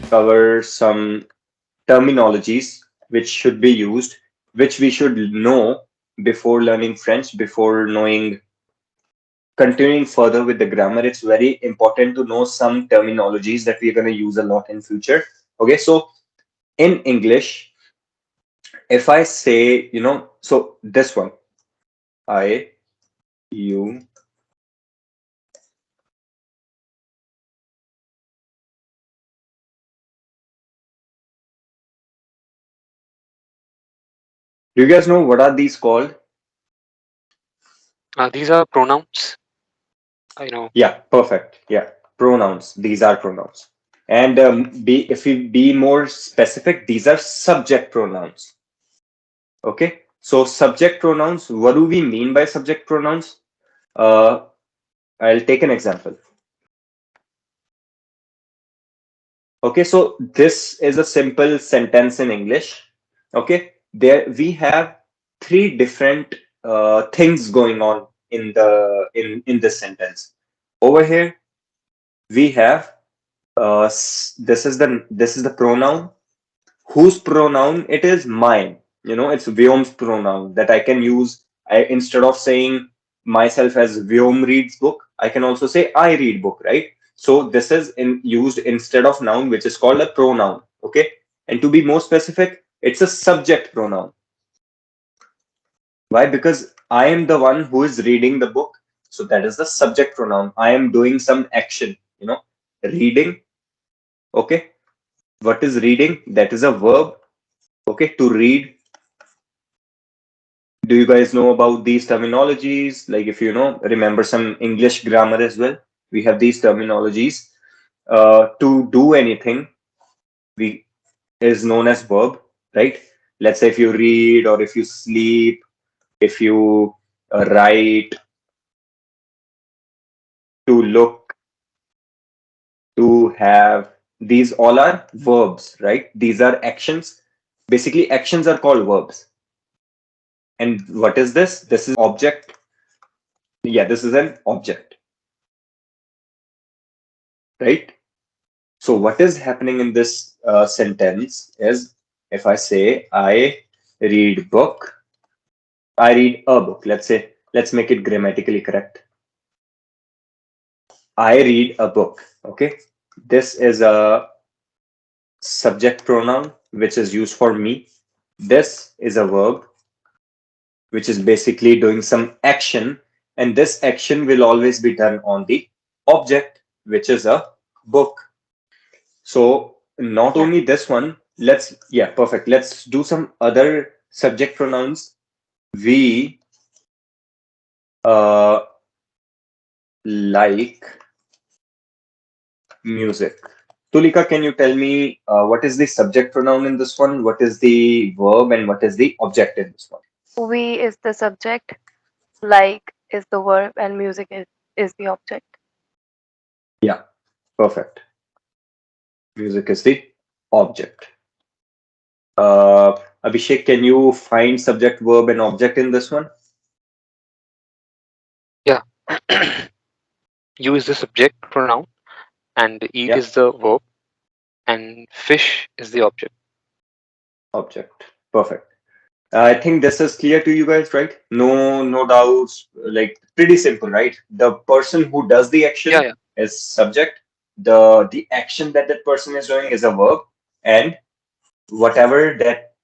cover some terminologies which should be used, which we should know before learning French, before knowing continuing further with the grammar. It's very important to know some terminologies that we're going to use a lot in future. Okay, so in English, if I say, so this one, I, you, do you guys know what are these called? These are pronouns. I know. Yeah, perfect. Yeah, pronouns. These are pronouns. And if we be more specific, these are subject pronouns. Okay, so subject pronouns, what do we mean by subject pronouns? Uh, I'll take an example. Okay, so this is a simple sentence in English. Okay, there we have three different things going on in in this sentence. Over here, we have this is the pronoun. Whose pronoun? It is mine. It's Vyom's pronoun that I can use. Instead of saying myself as Vyom reads book, I can also say I read book, right? So this is used instead of noun, which is called a pronoun. Okay, and to be more specific, it's a subject pronoun. Why? Because I am the one who is reading the book, so that is the subject pronoun. I am doing some action. Reading. Okay, what is reading? That is a verb. Okay, to read. Do you guys know about these terminologies? Like, if remember some English grammar as well, we have these terminologies. To do anything, we is known as verb, right? Let's say if you read or if you sleep, if you write, to look, to have, these all are verbs, right? These are actions. Basically, actions are called verbs. And what is this? This is object. Yeah, this is an object, right? So what is happening in this sentence is, if I say I read book, I read a book. Let's make it grammatically correct. I read a book. Okay, this is a subject pronoun which is used for me. This is a verb which is basically doing some action, and this action will always be done on the object, which is a book. So not Yeah. only this one, yeah, perfect. Let's do some other subject pronouns. We uh, like music. Tulika, can you tell me what is the subject pronoun in this one? What is the verb and what is the object in this one? We is the subject, like is the verb, and music is the object. Yeah, perfect. Music is the object. Abhishek, can you find subject, verb, and object in this one? Yeah. You is the subject pronoun, and eat Yeah, is the verb, and fish is the object. object. Perfect. I think this is clear to you guys, right? No doubts. Like, pretty simple, right? The person who does the Yeah, action yeah. is subject. The action that that person is doing is a verb, and whatever that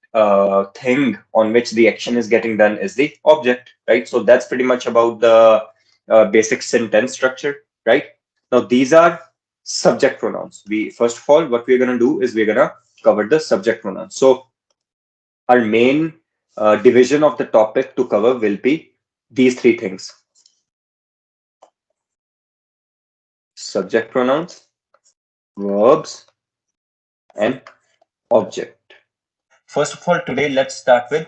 thing on which the action is getting done is the object, right? So that's pretty much about the basic sentence structure, right? Now these are subject pronouns. We first of all, what we're gonna do is we're gonna cover the subject pronouns. So our main division of the topic to cover will be these three things: subject pronouns, verbs, and object. First of all, today let's start with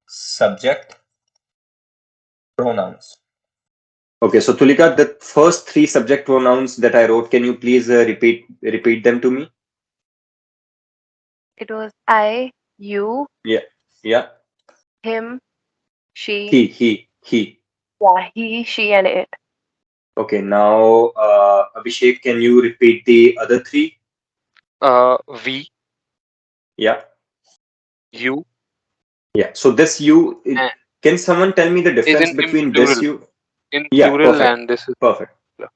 subject pronouns. Okay, so Tulika, the first three subject pronouns that I wrote, can you please repeat them to me? It was I, you, Yeah, yeah. him, she, He. yeah, he, she, and it. Okay, now Abhishek, can you repeat the other three? We, Yeah, you, yeah. So this you, and can someone tell me the is difference in between this plural. you? In Yeah, plural, perfect, and this is perfect. singular.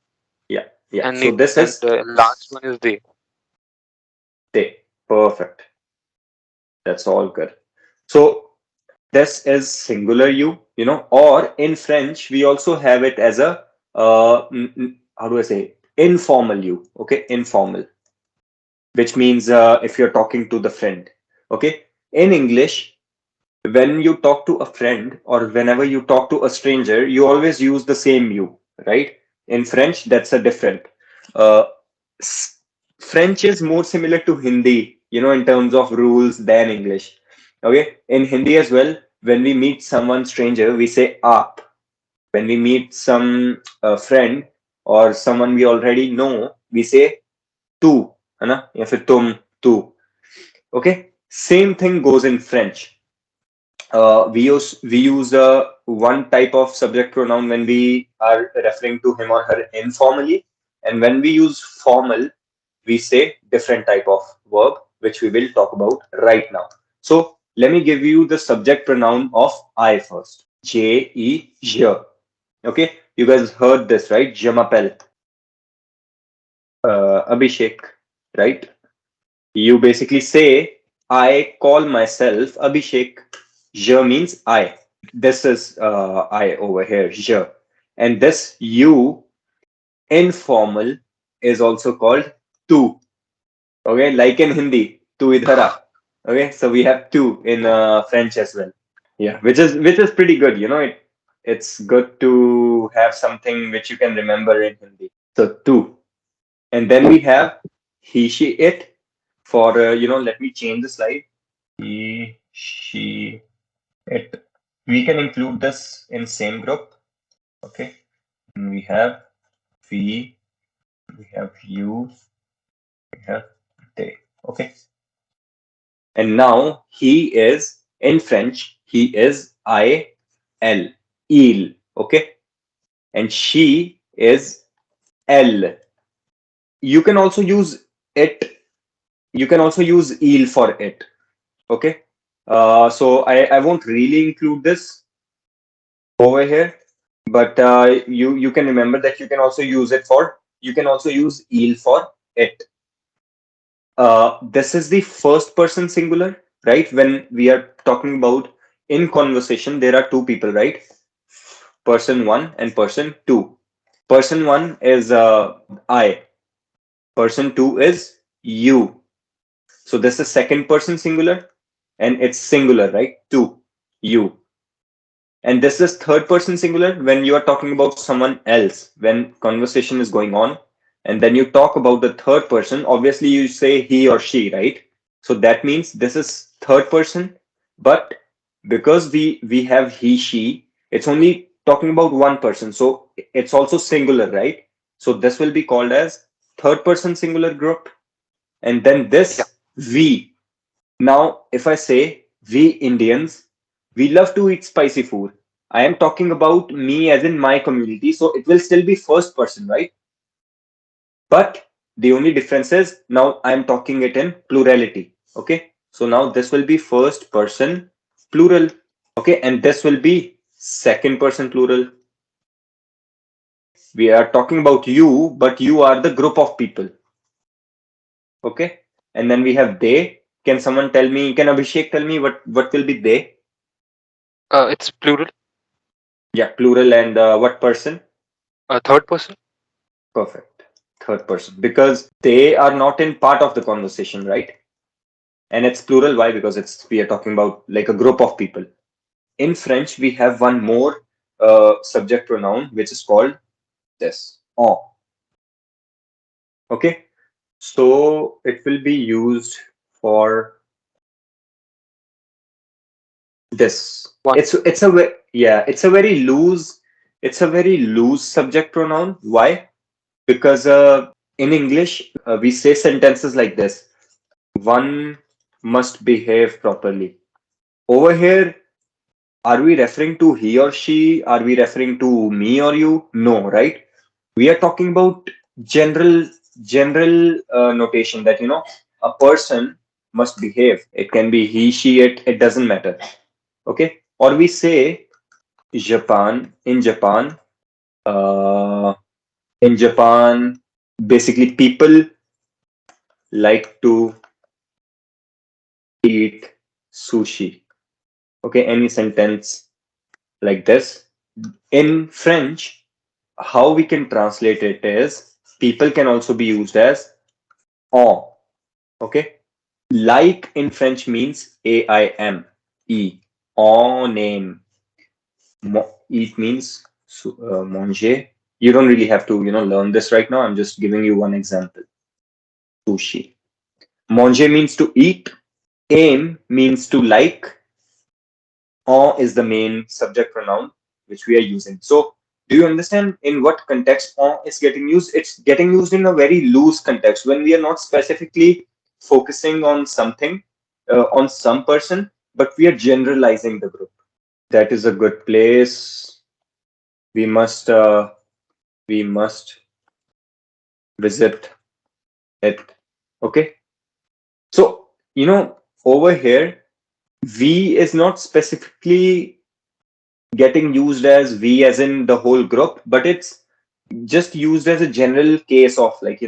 Yeah, yeah. And So it this and is the last one is they. they. Perfect. That's all good. So this is singular or in French, we also have it as a, how do I say, informal you. Okay, informal, which means if you're talking to the friend. Okay, in English, when you talk to a friend or whenever you talk to a stranger, you always use the same you, right? In French, that's a different. Uh, s- French is more similar to Hindi, in terms of rules than English. Okay, in Hindi as well, when we meet someone stranger, we say aap. When we meet some friend or someone we already know, we say tu, है ना? या फिर तुम, tu. Okay, same thing goes in French. We use one type of subject pronoun when we are referring to him or her informally, and when we use formal, we say different type of verb, which we will talk about right now. So let me give you the subject pronoun of I first. Je. Okay, you guys heard this, right? Je m'appelle Abhishek, right? You basically say, I call myself Abhishek. Je means I. This is I over here, je. And this you, informal, is also called tu. Okay, like in Hindi, tu idhar aa. Okay, so we have tu in French as well. Yeah, which is pretty good. It's good to have something which you can remember in Hindi. So tu, and then we have he, she, it. For let me change the slide. He, she, it. We can include this in same group. Okay. And we, we have you, we have they. Okay. And now he is in French, he is il. Okay. And she is elle. You can also use it, you can also use il for it. Okay. So I won't really include this over here, but you can remember that you can also use il for it. This is the first person singular, right? When we are talking about in conversation, there are two people, right? Person one and person two. Person one is I. Person two is you. So this is second person singular, and it's singular, right? Two, you. And this is third person singular when you are talking about someone else, when conversation is going on, and then you talk about the third person. Obviously, you say he or she, right? So that means this is third person, but because we have he, she, it's only talking about one person. So it's also singular, right? So this will be called as third person singular group. And then Yeah. this we. Now, if I say we Indians, we love to eat spicy food. I am talking about me as in my community, so it will still be first person, right? But the only difference is now I am talking it in plurality. Okay. So now this will be first person plural. Okay. And this will be second person plural. We are talking about you, but you are the group of people. Okay. And then we have they. Can Abhishek tell me what will be they? It's plural. Yeah, plural and what person? Third person. Perfect. Third person. Because they are not in part of the conversation, right? And it's plural. Why? Because we are talking about like a group of people. In French, we have one more subject pronoun which is called this. En. Okay. So it will be used for this. One. It's a very loose subject pronoun. Why? Because in English, we say sentences like this: one must behave properly. Over here, are we referring to he or she? Are we referring to me or you? No, right? We are talking about general notation that a person must behave. It can be he, she, it doesn't matter. Okay. Or we say Japan, uh, in Japan, basically people like to eat sushi. Okay. Any sentence like this. In French, how we can translate it is people can also be used as en. Okay. Like in French means AIM. E. En name. Eat means manger. You don't really have to, learn this right now. I'm just giving you one example. Sushi. Manger means to eat. Aim means to like. En is the main subject pronoun which we are using. So, do you understand in what context en is getting used? It's getting used in a very loose context when we are not specifically focusing on something, on some person, but we are generalizing the group. That is a good place. We must uh, we must visit it. Okay. So, over here, we is not specifically getting used as we as in the whole group, but it's just used as a general case of like,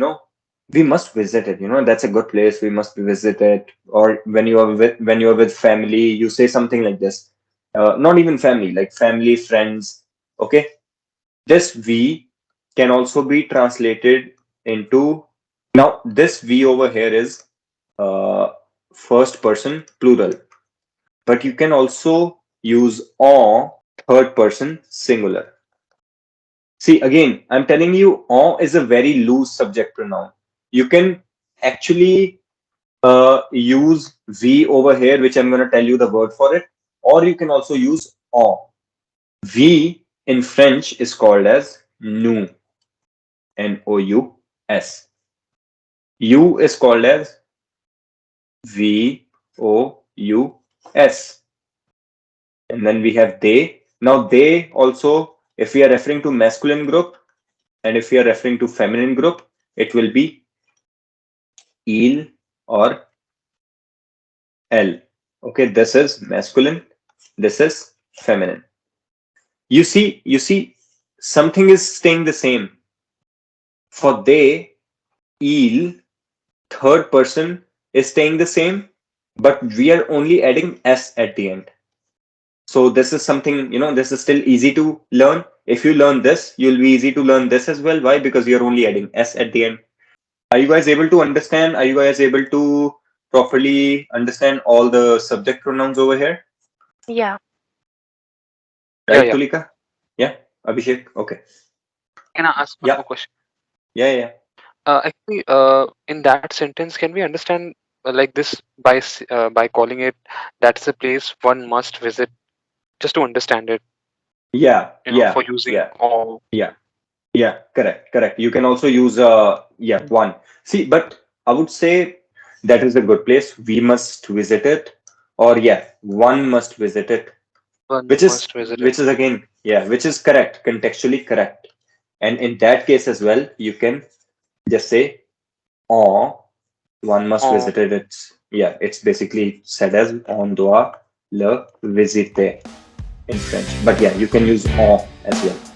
we must visit it, that's a good place, we must visit it. Or when you are with family, you say something like this. Not even family, like family, friends. Okay. This we can also be translated into, now this we over here is uh, first person plural, but you can also use on third person singular. See, again, I'm telling you, on is a very loose subject pronoun. You can actually use we over here, which I'm going to tell you the word for it, or you can also use on. We in French is called as nous, nous. You is called as vous. And then we have they. Now, they also, if we are referring to masculine group and if we are referring to feminine group, it will be il or elle. Okay, this is masculine, this is feminine. You see, something is staying the same. For they, il, third person is staying the same, but we are only adding s at the end. So this is something, this is still easy to learn. If you learn this, you'll be easy to learn this as well. Why? Because you're only adding s at the end. Are you guys able to understand? Are you guys able to properly understand all the subject pronouns over here? Yeah. Yeah, Right, yeah. Tulika? Yeah, Abhishek? Okay. Can I ask one Yeah, more question? yeah. Actually, in that sentence, can we understand like this by calling it that's a place one must visit, just to understand it, Yeah, yeah, for using yeah, all. yeah. Yeah, correct. You can also use one. See, but I would say that is a good place. We must visit it, or yeah, one must visit it, One which is must visit it. which is again, yeah, which is correct, contextually correct. And in that case as well, you can just say or one must Oh, visit it. It's basically said as on doit le visiter in French. But yeah, you can use en as well.